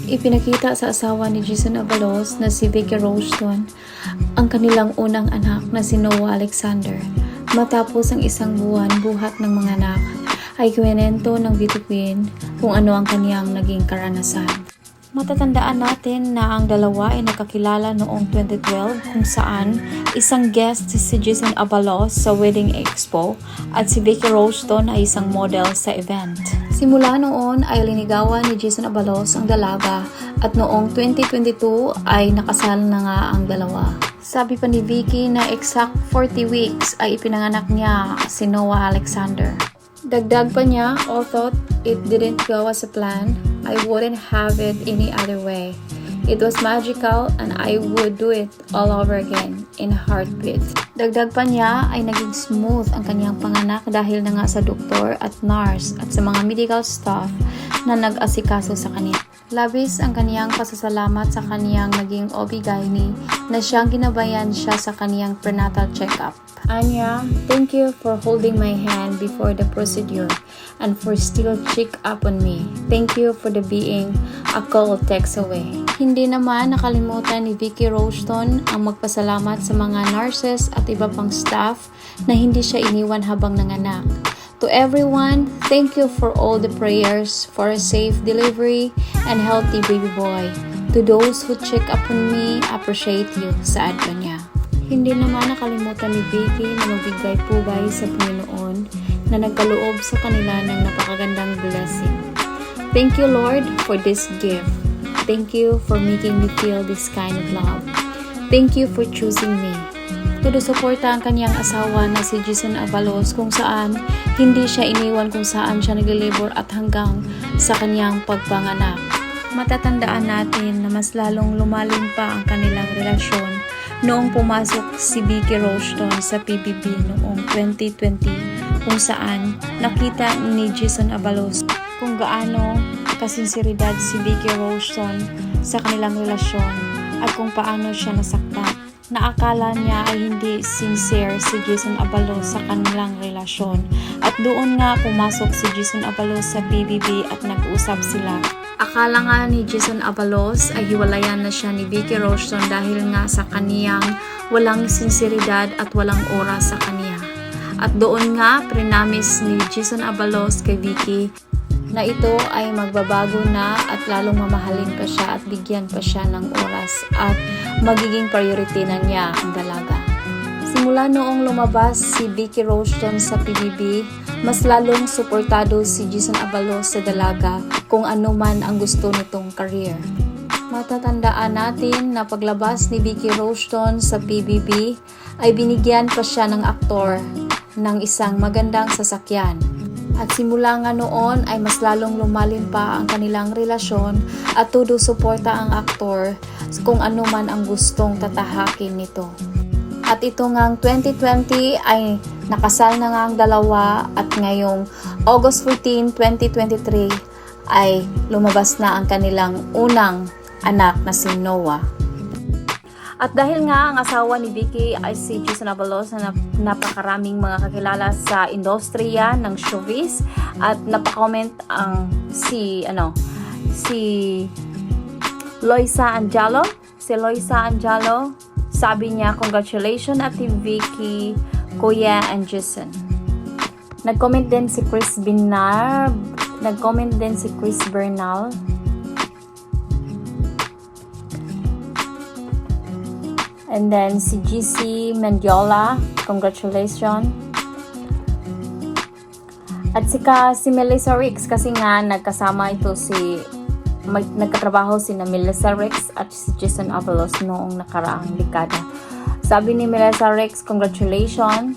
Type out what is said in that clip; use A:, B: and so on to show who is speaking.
A: Ipinakita sa asawa ni Jason Abalos na si Vicky Rowston ang kanilang unang anak na si Noah Alexander. Matapos ang isang buwan buhat ng mga anak, ay kwento ng bituin kung ano ang kaniyang naging karanasan. Matatandaan natin na ang dalawa ay nakakilala noong 2012 kung saan isang guest si Jason Abalos sa Wedding Expo at si Vicky Rowston ay isang model sa event. Simula noon ay linigawan ni Jason Abalos ang dalaga at noong 2022 ay nakasal na nga ang dalawa. Sabi pa ni Vicky na exact 40 weeks ay ipinanganak niya si Noah Alexander. Dagdag pa niya, although it didn't go as a plan, I wouldn't have it any other way. It was magical and I would do it all over again in a heartbeat. Dagdag pa niya ay naging smooth ang kanyang panganak dahil na nga sa doktor at nurse at sa mga medical staff na nag-asikaso sa kanya. Labis ang kaniyang pasasalamat sa kaniyang naging OB-GYN na siyang ginabayan siya sa kaniyang prenatal checkup. Anya, thank you for holding my hand before the procedure and for still check up on me. Thank you for the being a call text away. Hindi naman nakalimutan ni Vicky Rowston ang magpasalamat sa mga nurses at iba pang staff na hindi siya iniwan habang nanganak. To everyone, thank you for all the prayers for a safe delivery and healthy baby boy. To those who check up on me, appreciate you, saad pa niya. Hindi naman nakalimutan ni Vicky na magbigay pugay sa Panginoon na nagkaloob sa kanila ng napakagandang blessing. Thank you, Lord, for this gift. Thank you for making me feel this kind of love. Thank you for choosing me. Tudo-suporta ang kanyang asawa na si Jason Abalos kung saan hindi siya iniwan kung saan siya naglilibor at hanggang sa kanyang pagpanganak. Matatandaan natin na mas lalong lumalim pa ang kanilang relasyon noong pumasok si Vicky Rowston sa PBB noong 2020 kung saan nakita ni Jason Abalos kung gaano kasinseridad si Vicky Rowston sa kanilang relasyon at kung paano siya nasaktan. Naakala niya ay hindi sincere si Jason Abalos sa kanilang relasyon at doon nga pumasok si Jason Abalos sa PBB at nag-usap sila. Akala nga ni Jason Abalos ay hiwalayan na siya ni Vicky Rowston dahil nga sa kaniyang walang sinseridad at walang oras sa kaniya. At doon nga prinamis ni Jason Abalos kay Vicky na ito ay magbabago na at lalong mamahalin pa siya at bigyan pa siya ng oras at magiging priority na niya ang dalaga. Simula noong lumabas si Vicky Rowston sa PBB, mas lalong suportado si Jason Abalos sa dalaga kung ano man ang gusto nitong career. Matatandaan natin na paglabas ni Vicky Rowston sa PBB ay binigyan pa siya ng aktor ng isang magandang sasakyan. At simula nga noon ay mas lalong lumalim pa ang kanilang relasyon at todo suporta ang aktor kung ano man ang gustong tatahakin nito. At ito ngang 2020 ay nakasal na nga ang dalawa at ngayong August 14, 2023 ay lumabas na ang kanilang unang anak na si Noah. At dahil nga ang asawa ni Vicky ay si Jason Abalos na napakaraming mga kakilala sa industriya ng showbiz at napakomment ang si Loisa Anjalo. Si Loisa Anjalo, sabi niya, congratulations Ate Vicky, Kuya and Jason. Nag-comment din si Chris Bernal. And then si GC Mendiola, congratulations. At si Melissa Ricks kasi nga nagkasama ito nagkatrabaho si Melissa Ricks at si Jason Abalos noong nakaraang dekada. Sabi ni Melissa Ricks, congratulations.